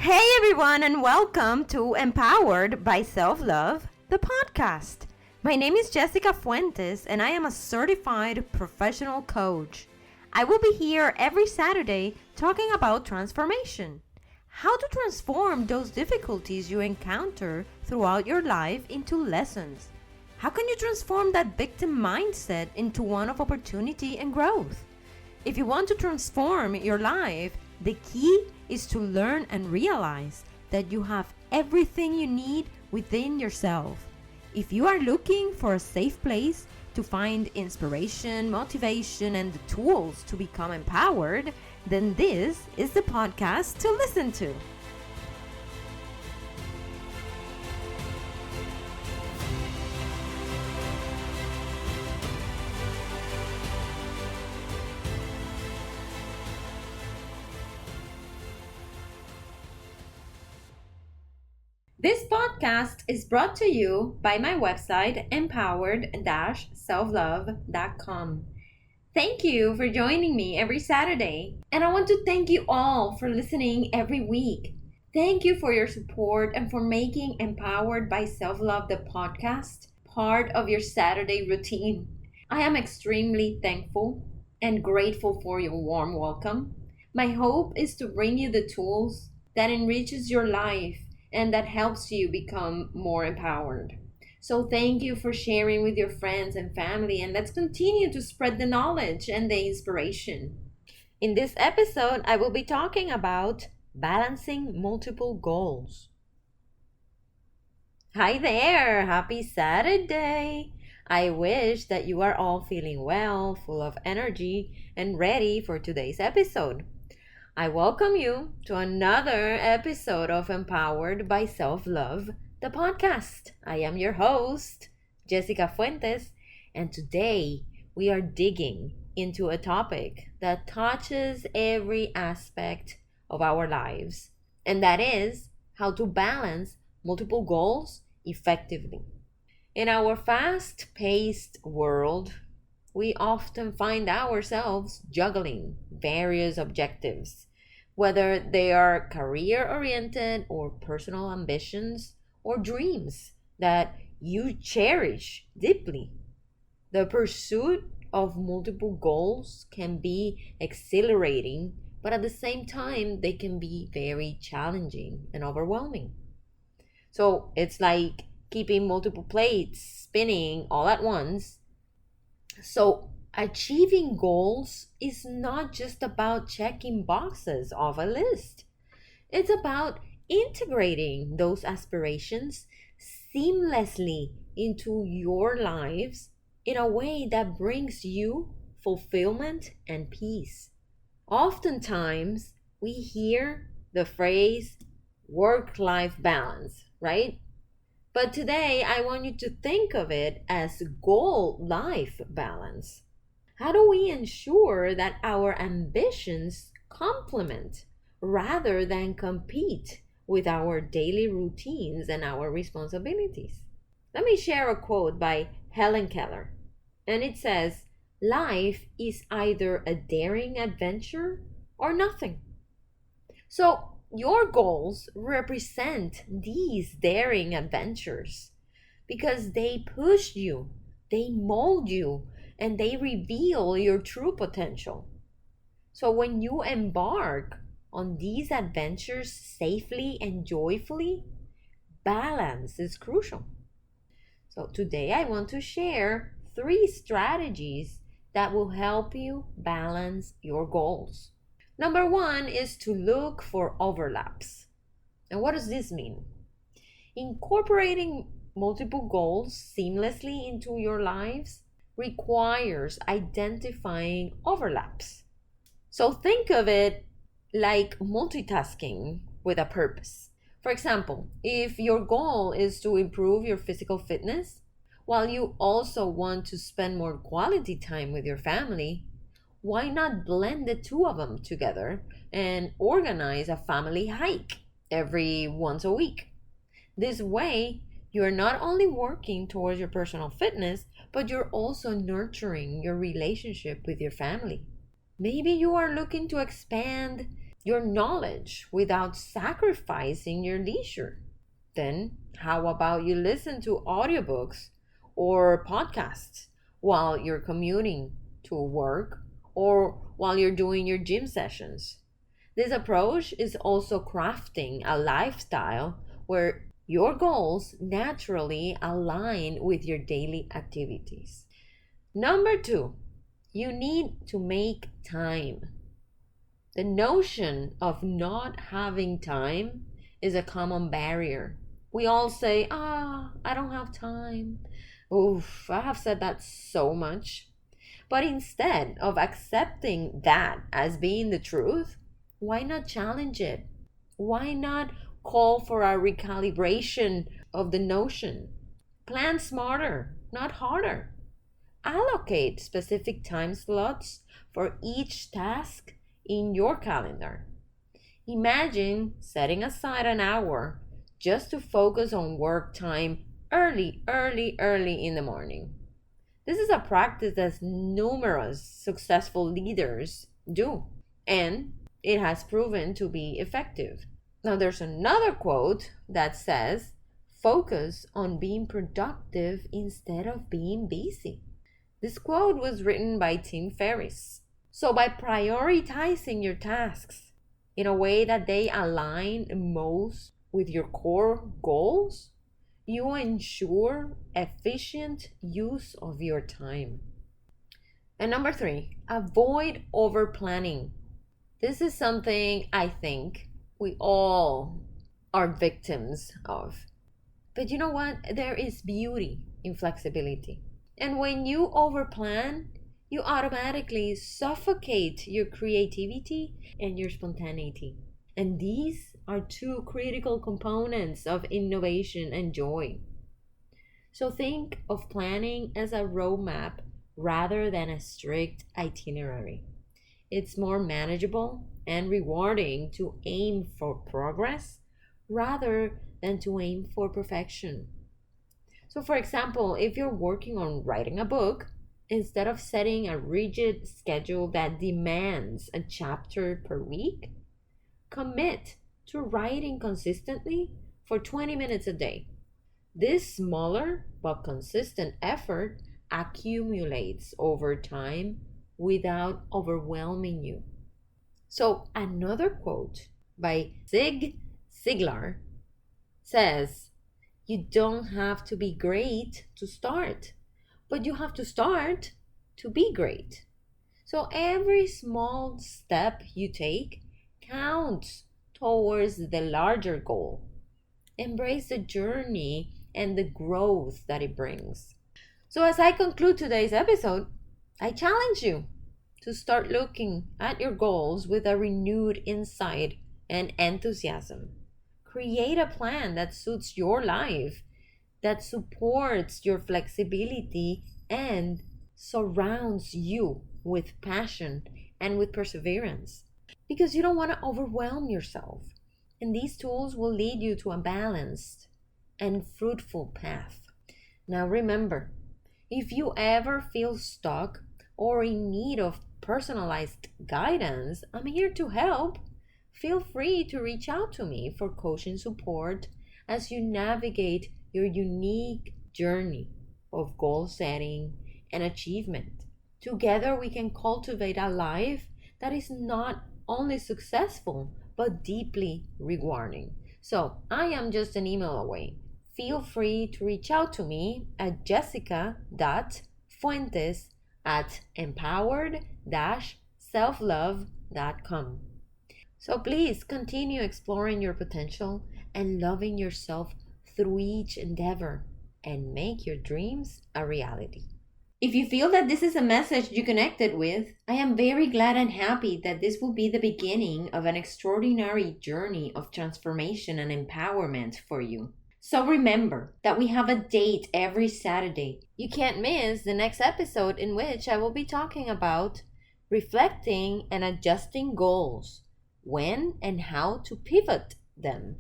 Hey everyone, and welcome to Empowered by Self-Love, the podcast. My name is Jessica Fuentes, and I am a certified professional coach. I will be here every Saturday talking about transformation. How to transform those difficulties you encounter throughout your life into lessons. How can you transform that victim mindset into one of opportunity and growth? If you want to transform your life, the key is to learn and realize that you have everything you need within yourself. If you are looking for a safe place to find inspiration, motivation, and the tools to become empowered, then this is the podcast to listen to. This podcast is brought to you by my website, Empowered-SelfLove.com. Thank you for joining me every Saturday. And I want to thank you all for listening every week. Thank you for your support and for making Empowered by Self-Love, the podcast, part of your Saturday routine. I am extremely thankful and grateful for your warm welcome. My hope is to bring you the tools that enriches your life and that helps you become more empowered. So thank you for sharing with your friends and family, and let's continue to spread the knowledge and the inspiration. In this episode, I will be talking about balancing multiple goals. Hi there! Happy Saturday! I wish that you are all feeling well, full of energy, and ready for today's episode. I welcome you to another episode of Empowered by Self-Love, the podcast. I am your host, Jessica Fuentes, and today we are digging into a topic that touches every aspect of our lives, and that is how to balance multiple goals effectively. In our fast-paced world, we often find ourselves juggling various objectives, whether they are career-oriented or personal ambitions or dreams that you cherish deeply. The pursuit of multiple goals can be exhilarating, but at the same time, they can be very challenging and overwhelming. So it's like keeping multiple plates spinning all at once. So achieving goals is not just about checking boxes off a list. It's about integrating those aspirations seamlessly into your lives in a way that brings you fulfillment and peace. Oftentimes, we hear the phrase work-life balance, right? But today, I want you to think of it as goal-life balance. How do we ensure that our ambitions complement rather than compete with our daily routines and our responsibilities? Let me share a quote by Helen Keller, and it says, "Life is either a daring adventure or nothing." So your goals represent these daring adventures because they push you, they mold you, and they reveal your true potential. So when you embark on these adventures safely and joyfully, balance is crucial. So today I want to share 3 strategies that will help you balance your goals. Number 1 is to look for overlaps. And what does this mean? Incorporating multiple goals seamlessly into your lives requires identifying overlaps. So think of it like multitasking with a purpose. For example, if your goal is to improve your physical fitness, while you also want to spend more quality time with your family, why not blend the 2 of them together and organize a family hike every once a week? This way, you're not only working towards your personal fitness, but you're also nurturing your relationship with your family. Maybe you are looking to expand your knowledge without sacrificing your leisure. Then, how about you listen to audiobooks or podcasts while you're commuting to work or while you're doing your gym sessions? This approach is also crafting a lifestyle where your goals naturally align with your daily activities. Number two, you need to make time. The notion of not having time is a common barrier. We all say, I don't have time. Oof, I have said that so much. But instead of accepting that as being the truth, why not challenge it? Why not call for a recalibration of the notion? Plan smarter, not harder. Allocate specific time slots for each task in your calendar. Imagine setting aside an hour just to focus on work time early in the morning. This is a practice that numerous successful leaders do, and it has proven to be effective. Now, there's another quote that says, focus on being productive instead of being busy. This quote was written by Tim Ferriss. So, by prioritizing your tasks in a way that they align most with your core goals, you ensure efficient use of your time. And number three, avoid over planning. This is something I think we all are victims of. But you know what? There is beauty in flexibility. And when you overplan, you automatically suffocate your creativity and your spontaneity. And these are two critical components of innovation and joy. So think of planning as a roadmap rather than a strict itinerary. It's more manageable and rewarding to aim for progress rather than to aim for perfection. So, for example, if you're working on writing a book, instead of setting a rigid schedule that demands a chapter per week, commit to writing consistently for 20 minutes a day. This smaller but consistent effort accumulates over time without overwhelming you. So, another quote by Zig Ziglar says, you don't have to be great to start, but you have to start to be great. So every small step you take counts towards the larger goal. Embrace the journey and the growth that it brings. So as I conclude today's episode, I challenge you to start looking at your goals with a renewed insight and enthusiasm. Create a plan that suits your life, that supports your flexibility and surrounds you with passion and with perseverance. Because you don't want to overwhelm yourself. And these tools will lead you to a balanced and fruitful path. Now remember, if you ever feel stuck or in need of personalized guidance, I'm here to help. Feel free to reach out to me for coaching support as you navigate your unique journey of goal setting and achievement. Together, we can cultivate a life that is not only successful, but deeply rewarding. So, I am just an email away. Feel free to reach out to me at jessica.fuentes@empowered-selflove.com. So please continue exploring your potential and loving yourself through each endeavor and make your dreams a reality. If you feel that this is a message you connected with, I am very glad and happy that this will be the beginning of an extraordinary journey of transformation and empowerment for you. So remember that we have a date every Saturday. You can't miss the next episode in which I will be talking about reflecting and adjusting goals, when and how to pivot them.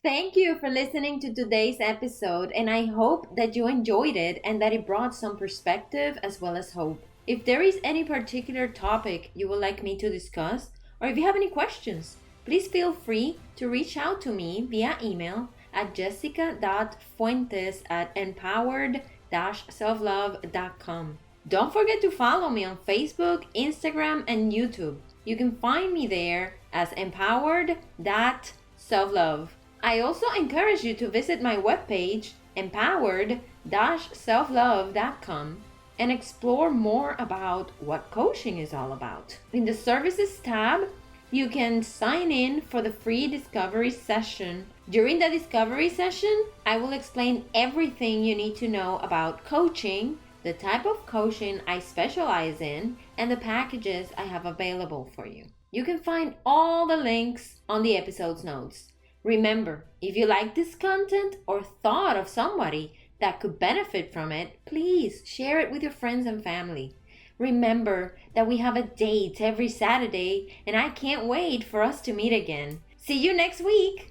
Thank you for listening to today's episode, and I hope that you enjoyed it and that it brought some perspective as well as hope. If there is any particular topic you would like me to discuss, or if you have any questions, please feel free to reach out to me via email at jessica.fuentes@empowered-selflove.com. Don't forget to follow me on Facebook, Instagram, and YouTube. You can find me there as Empowered-selflove. I also encourage you to visit my webpage, Empowered-selflove.com, and explore more about what coaching is all about. In the Services tab, you can sign in for the free discovery session. During the discovery session, I will explain everything you need to know about coaching, the type of coaching I specialize in, and the packages I have available for you. You can find all the links on the episode's notes. Remember, if you like this content or thought of somebody that could benefit from it, please share it with your friends and family. Remember that we have a date every Saturday, and I can't wait for us to meet again. See you next week!